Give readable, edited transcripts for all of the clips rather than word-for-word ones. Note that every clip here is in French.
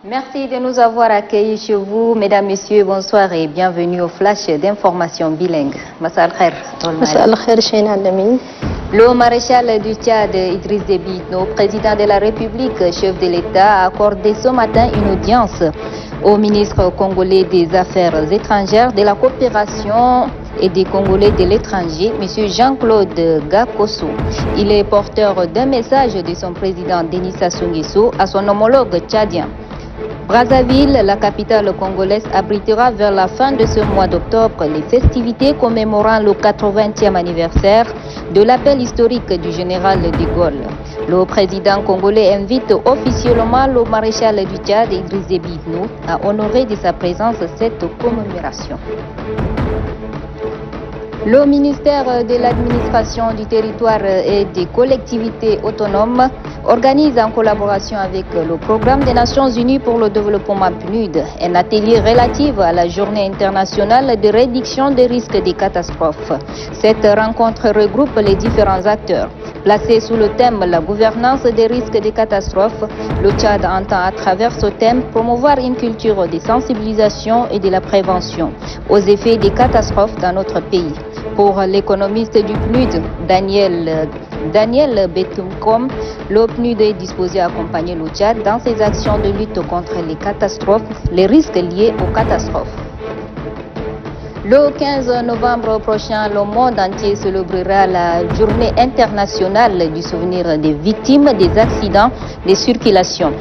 Merci de nous avoir accueillis chez vous. Mesdames, Messieurs, bonsoir et bienvenue au flash d'information bilingue. Massa al-Khair. Massa al-Khair, Cheina Lamine. Le maréchal du Tchad, Idriss Déby Itno, président de la République, chef de l'État, a accordé ce matin une audience au ministre congolais des Affaires étrangères, de la coopération et des Congolais de l'étranger, M. Jean-Claude Gakosso. Il est porteur d'un message de son président Denis Sassou Nguesso à son homologue tchadien. Brazzaville, la capitale congolaise, abritera vers la fin de ce mois d'octobre les festivités commémorant le 80e anniversaire de l'appel historique du général de Gaulle. Le président congolais invite officiellement le maréchal du Tchad, Idriss Déby Itno, à honorer de sa présence cette commémoration. Le ministère de l'Administration du territoire et des collectivités autonomes organise en collaboration avec le Programme des Nations Unies pour le développement PNUD un atelier relatif à la Journée internationale de réduction des risques des catastrophes. Cette rencontre regroupe les différents acteurs. Placé sous le thème la gouvernance des risques des catastrophes, le Tchad entend à travers ce thème promouvoir une culture de sensibilisation et de la prévention aux effets des catastrophes dans notre pays. Pour l'économiste du PNUD, Daniel Betumkom, le PNUD est disposé à accompagner le Tchad dans ses actions de lutte contre les catastrophes, les risques liés aux catastrophes. Le 15 novembre prochain, le monde entier célébrera la Journée internationale du souvenir des victimes des accidents de circulation.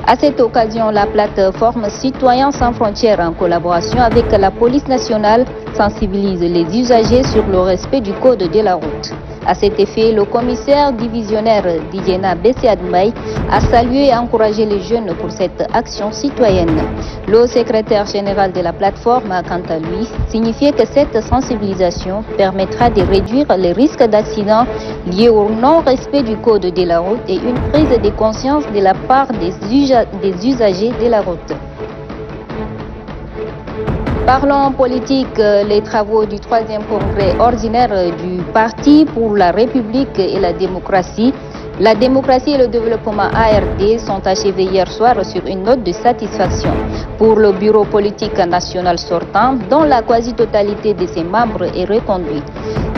À cette occasion, la plateforme Citoyens sans frontières, en collaboration avec la police nationale, sensibilise les usagers sur le respect du code de la route. À cet effet, le commissaire divisionnaire Didiena Bessiadmay a salué et encouragé les jeunes pour cette action citoyenne. Le secrétaire général de la plateforme a quant à lui signifié que cette sensibilisation permettra de réduire les risques d'accidents liés au non-respect du code de la route et une prise de conscience de la part des usagers de la route. Parlons politique, les travaux du 3e congrès ordinaire du Parti pour la République et la démocratie et le développement ARD sont achevés hier soir sur une note de satisfaction pour le bureau politique national sortant, dont la quasi-totalité de ses membres est reconduite.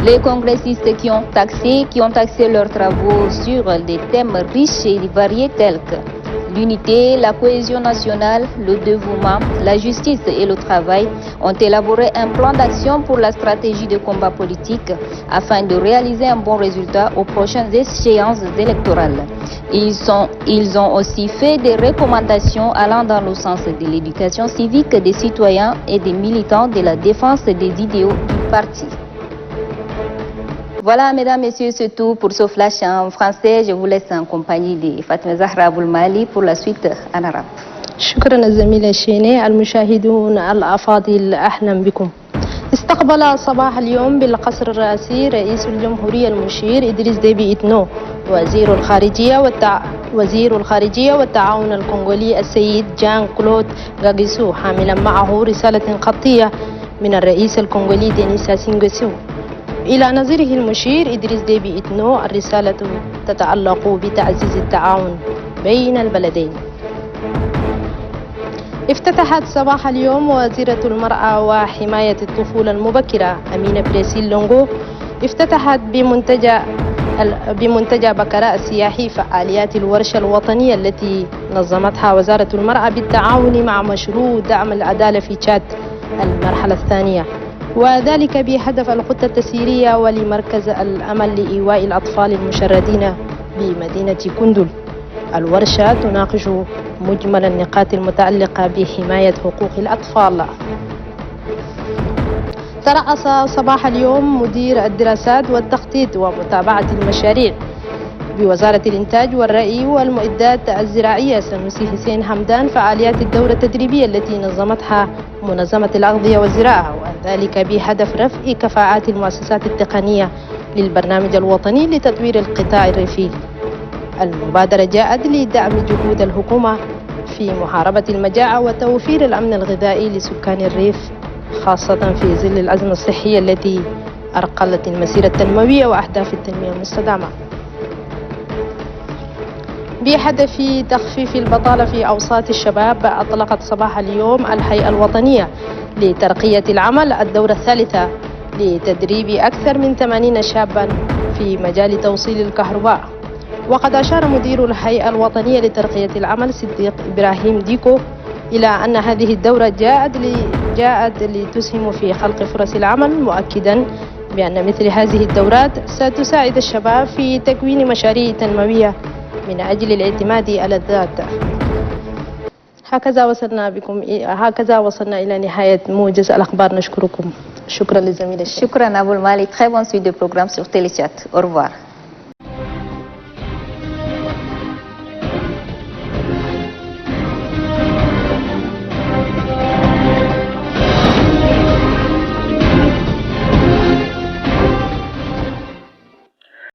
Les congressistes qui ont axé leurs travaux sur des thèmes riches et variés tels que l'unité, la cohésion nationale, le dévouement, la justice et le travail ont élaboré un plan d'action pour la stratégie de combat politique afin de réaliser un bon résultat aux prochaines échéances électorales. Ils ont aussi fait des recommandations allant dans le sens de l'éducation civique des citoyens et des militants de la défense des idéaux du parti. Voilà, mesdames, messieurs, c'est tout pour ce flash en français. Je vous laisse en compagnie de Fatima Zahra Aboulmali pour la suite en arabe. شكرا الزميلة شيني. المشاهدون الأفاضل أهلا بكم. استقبل صباح اليوم بالقصر الرئاسي رئيس الجمهورية المشير إدريس ديبي إتنو وزير الخارجية والتعاون الكونغولي السيد جان كلود غاغيسو، حاملا معه رسالة خطية من الرئيس الكونغولي دينيس ساسو نغويسو إلى نظيره المشير إدريس ديبي إتنو. الرسالة تتعلق بتعزيز التعاون بين البلدين. افتتحت صباح اليوم وزيرة المرأة وحماية الطفولة المبكرة أمينة بريسيل لونغو افتتحت بمنتجع بكراء السياحي فعاليات الورشة الوطنية التي نظمتها وزارة المرأة بالتعاون مع مشروع دعم العدالة في تشاد المرحلة الثانية، وذلك بهدف الخطة التسييرية ولمركز الأمل لإيواء الأطفال المشردين بمدينة كندل. الورشة تناقش مجمل النقاط المتعلقة بحماية حقوق الأطفال. ترأس صباح اليوم مدير الدراسات والتخطيط ومتابعة المشاريع بوزارة الإنتاج والري والمعدات الزراعية سنوسي حسين حمدان فعاليات الدورة التدريبية التي نظمتها منظمة الأغذية والزراعة، وذلك بهدف رفع كفاءات المؤسسات التقنية للبرنامج الوطني لتطوير القطاع الريفي. المبادرة جاءت لدعم جهود الحكومة في محاربة المجاعة وتوفير الأمن الغذائي لسكان الريف، خاصة في ظل الأزمة الصحية التي أرقلت المسيرة التنموية وأهداف التنمية المستدامة. بهدف تخفيف البطالة في أوساط الشباب، أطلقت صباح اليوم الهيئة الوطنية لترقية العمل الدورة الثالثة لتدريب أكثر من 80 شابا في مجال توصيل الكهرباء. وقد أشار مدير الهيئة الوطنية لترقية العمل صديق إبراهيم ديكو إلى أن هذه الدورة جاءت لتسهم في خلق فرص العمل، مؤكدا بأن مثل هذه الدورات ستساعد الشباب في تكوين مشاريع تنموية من أجل الاعتماد على الذات. هكذا وصلنا إلى نهاية موجز الأخبار. نشكركم. شكرا لزميلي. شكرا أبو المالك. Très bonne suite de programme sur Téléchat. Au revoir.